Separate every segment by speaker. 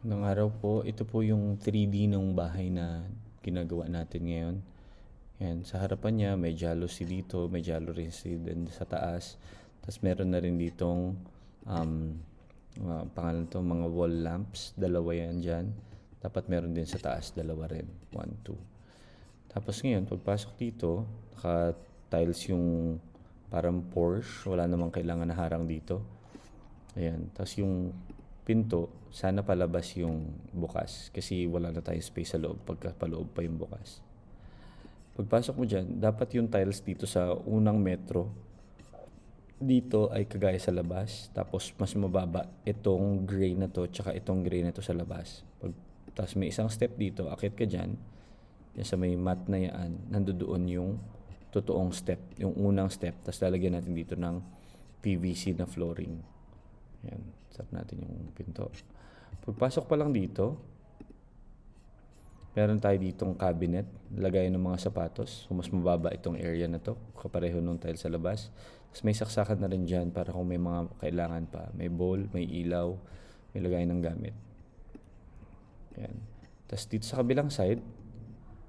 Speaker 1: Ng araw po, ito po yung 3D ng bahay na ginagawa natin ngayon. Yan, sa harapan niya may jalousie dito, may jalousie din sa taas. Tapos meron na rin ditong um, pangalan to, mga wall lamps, dalawa yan dyan. Dapat meron din sa taas, dalawa rin, 1, 2. Tapos ngayon, pagpasok dito, naka-tiles yung parang Porsche, wala namang kailangan na harang dito. Ayan. Tapos yung pinto, sana palabas yung bukas. Kasi wala na tayong space sa loob pagka paloob pa yung bukas. Pagpasok mo dyan, dapat yung tiles dito sa unang metro, dito ay kagaya sa labas. Tapos mas mababa itong gray na to, tsaka itong gray na to sa labas. Tapos may isang step dito, akit ka dyan. Yan sa may mat na yan, nandoon yung totoong step, yung unang step. Tapos lalagyan natin dito ng PVC na flooring. Yan, sarap natin yung pinto. Pagpasok pa lang dito, meron tayo ditong cabinet, lagay ng mga sapatos. So, mas mababa itong area na to, kapareho nung tile sa labas. Tapos may saksakan na rin dyan para kung may mga kailangan pa. May bowl, may ilaw, may lagay ng gamit. Yan. Tapos dito sa kabilang side,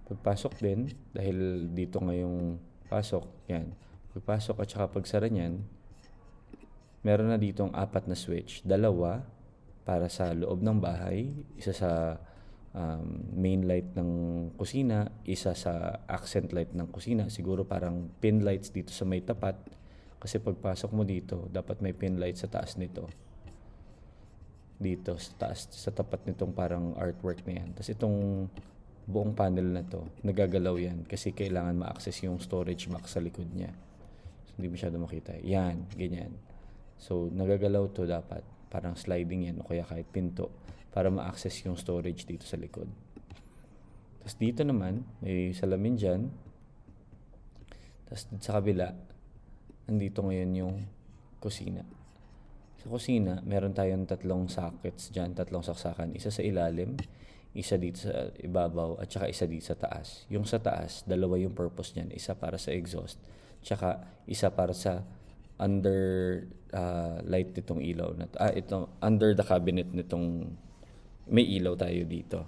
Speaker 1: pagpasok din, dahil dito ngayong pasok, yan. Pagpasok at saka pagsara niyan, meron na ditong 4 na switch. Dalawa para sa loob ng bahay, isa sa main light ng kusina, isa sa accent light ng kusina. Siguro parang pin lights dito sa may tapat. Kasi pagpasok mo dito, dapat may pin light sa taas nito. Dito sa taas, sa tapat nitong parang artwork na yan. Tapos itong buong panel na to, nagagalaw yan kasi kailangan ma-access yung storage box sa likod niya. So, hindi masyado makita. Yan, ganyan. So, nagagalaw to dapat. Parang sliding yan o kaya kahit pinto para ma-access yung storage dito sa likod. Tapos dito naman, may salamin dyan. Tapos sa kabila, nandito ngayon yung kusina. Sa kusina, meron tayong 3 sockets dyan, 3 saksakan. Isa sa ilalim, isa dito sa ibabaw, at saka isa dito sa taas. Yung sa taas, dalawa yung purpose niyan. Isa para sa exhaust, tsaka isa para sa under light nitong ilaw na ito under the cabinet nitong may ilaw tayo dito.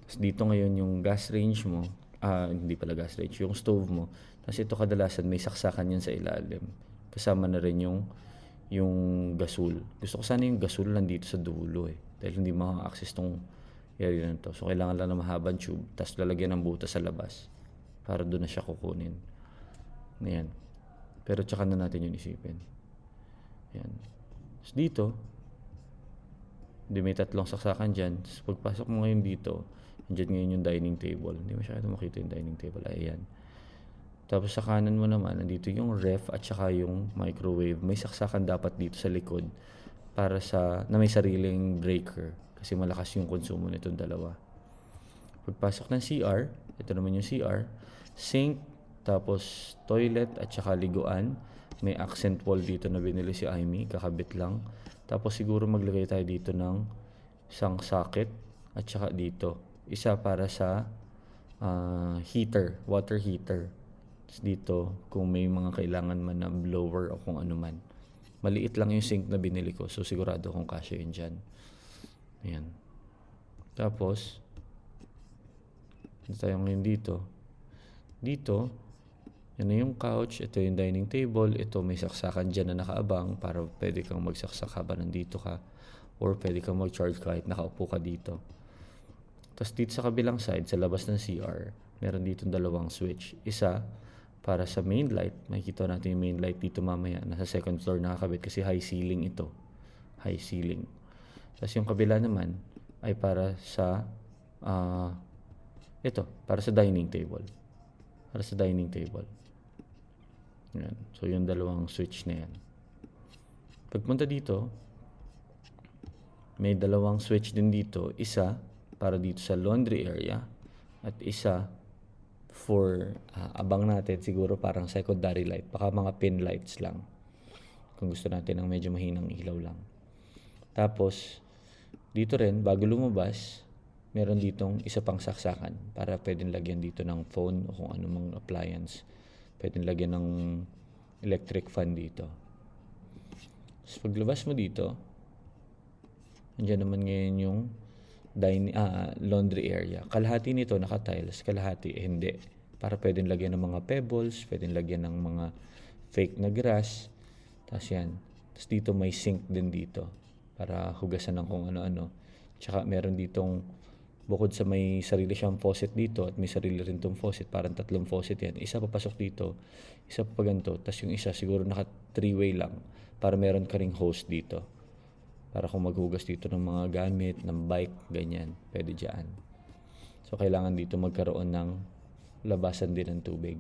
Speaker 1: Tapos dito ngayon yung gas range mo, hindi pala gas range, yung stove mo. Tapos ito kadalasan may saksakan yan sa ilalim. Kasama na rin yung gasol. Gusto ko sana yung gasol nandito sa dulo dahil hindi maka-access tong area na to. So kailangan lang na mahabang tube, tapos lalagyan ng butas sa labas para doon na siya kukunin. Ayan. Pero tsaka na natin yung isipin. Ayan. Tapos dito, may 3 saksakan dyan. Tapos pagpasok mo ngayon dito, andyan ngayon yung dining table. Hindi masyado makita yung dining table. Ayan. Tapos sa kanan mo naman, nandito yung ref at saka yung microwave. May saksakan dapat dito sa likod para na may sariling breaker. Kasi malakas yung konsumo nitong dalawa. Pagpasok ng CR, ito naman yung CR, sink, tapos toilet at saka liguan. May accent wall dito na binili si Amy, kakabit lang. Tapos siguro maglagay tayo dito ng isang socket at saka dito. Isa para sa heater, water heater. Tapos dito, kung may mga kailangan man na blower o kung ano man. Maliit lang yung sink na binili ko, so sigurado kung kasya yun dyan. Ayan. Tapos, tayo ngayon dito. Dito, yan na yung couch, ito yung dining table, ito may saksakan dyan na nakaabang para pwede kang magsaksak habang nandito ka or pwede kang mag-charge kahit nakaupo ka dito. Tapos dito sa kabilang side, sa labas ng CR, meron dito 2 switch. Isa para sa main light, makikita natin yung main light dito mamaya, nasa second floor nakakabit kasi high ceiling ito. High ceiling. Tapos yung kabila naman ay para sa ito, para sa dining table. Para sa dining table. Yan. So, yung 2 switch na yan. Pagpunta dito, may 2 switch din dito. Isa para dito sa laundry area at isa for abang natin siguro parang secondary light. Baka mga pin lights lang. Kung gusto natin ng medyo mahinang ilaw lang. Tapos, dito rin, bago lumabas, meron ditong isa pang saksakan para pwedeng lagyan dito ng phone o kung anumang appliance. Pwedeng lagyan ng electric fan dito. So, paglabas mo dito, andyan naman ngayon yung laundry area. Kalahati nito naka-tiles, kalahati hindi. Para pwedeng lagyan ng mga pebbles, pwedeng lagyan ng mga fake na grass. Tapos yan. Tapos dito may sink din dito para hugasan ng kung ano-ano. Tsaka meron ditong, bukod sa may sarili siyang faucet dito at may sarili rin tong faucet, parang 3 faucet yan. Isa papasok dito, isa pa ganito. Tapos yung isa siguro naka 3-way lang para meron ka ring hose dito. Para kung maghugas dito ng mga gamit, ng bike, ganyan, pwede dyan. So, kailangan dito magkaroon ng labasan din ng tubig.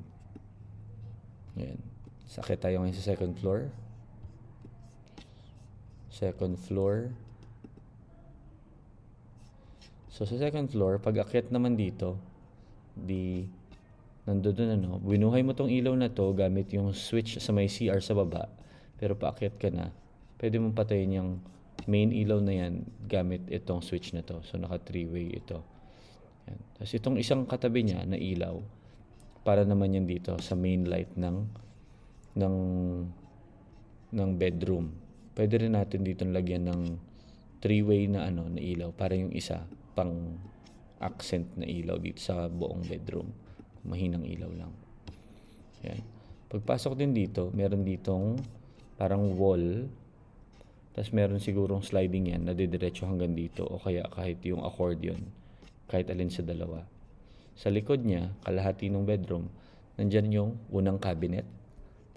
Speaker 1: Ayan. Sakit tayo ngayon sa second floor. Second floor. So, sa second floor, pag akyat naman dito, nandun, binuhay mo tong ilaw na to gamit yung switch sa may CR sa baba. Pero paakyat ka na, pwede mong patayin yung main ilaw na yan gamit itong switch na to. So, naka 3-way ito. Yan. Tapos itong isang katabi niya na ilaw, para naman yan dito sa main light ng bedroom. Pwede rin natin dito lagyan ng 3-way na na ilaw para yung isa pang accent na ilaw dito sa buong bedroom. Mahinang ilaw lang. Yan. Pagpasok din dito, meron ditong parang wall. Tapos meron sigurong sliding yan na didiretso hanggang dito o kaya kahit yung accordion, kahit alin sa dalawa. Sa likod niya, kalahati ng bedroom, nandyan yung unang cabinet.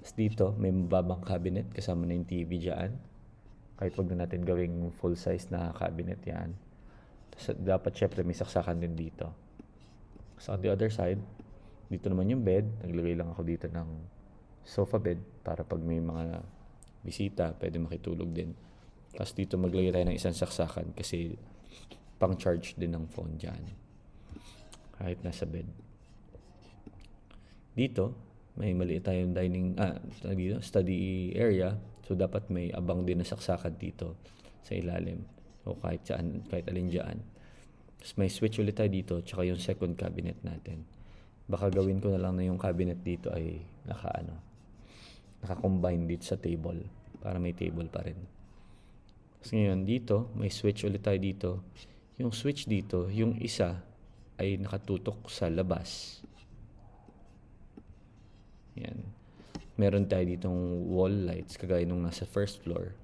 Speaker 1: Tapos dito, may mababang cabinet kasama na yung TV dyan. Kahit wag na natin gawing full size na cabinet yan. Tapos dapat syempre may saksakan din dito. So on the other side, dito naman yung bed. Naglagay lang ako dito ng sofa bed para pag may mga bisita, pwede makitulog din. Tapos dito maglagay tayo ng isang saksakan kasi pang-charge din ng phone dyan. Kahit nasa bed. Dito, may maliit tayong study area. So dapat may abang din na saksakan dito sa ilalim. O kahit saan, kahit alin dyan. Tapos may switch ulit tayo dito, tsaka yung second cabinet natin. Baka gawin ko na lang na yung cabinet dito ay naka-combine dito sa table para may table pa rin. Tapos ngayon dito, may switch ulit tayo dito. Yung switch dito, yung isa ay nakatutok sa labas. Yan. Meron tayo ditong wall lights kagaya nung nasa first floor.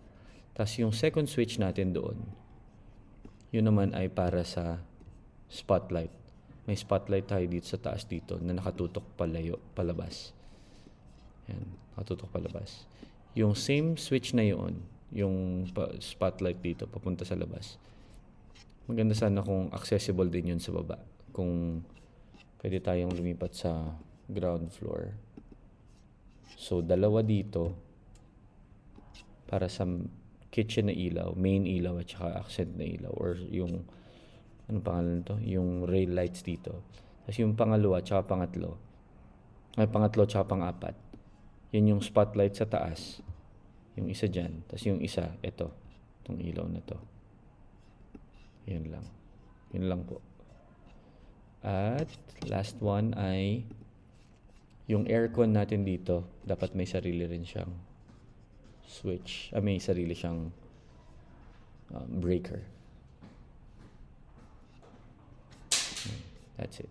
Speaker 1: Tapos yung second switch natin doon, yun naman ay para sa spotlight. May spotlight tayo dito sa taas dito na nakatutok palabas. Yan, nakatutok palabas. Yung same switch na yun, yung spotlight dito papunta sa labas. Maganda sana kung accessible din yun sa baba. Kung pwede tayong lumipat sa ground floor. So, dalawa dito para sa kitchen na ilaw, main ilaw at saka accent na ilaw or yung anong pangalan nito? Yung rail lights dito. Tapos yung pangalawa at saka pangatlo at pang-apat. Yan yung spotlight sa taas. Yung isa dyan. Tapos yung isa, ito. Itong ilaw na to. Yan lang. Yun lang po. At last one ay yung aircon natin dito. Dapat may sarili rin siyang switch. May sarili siyang breaker. That's it.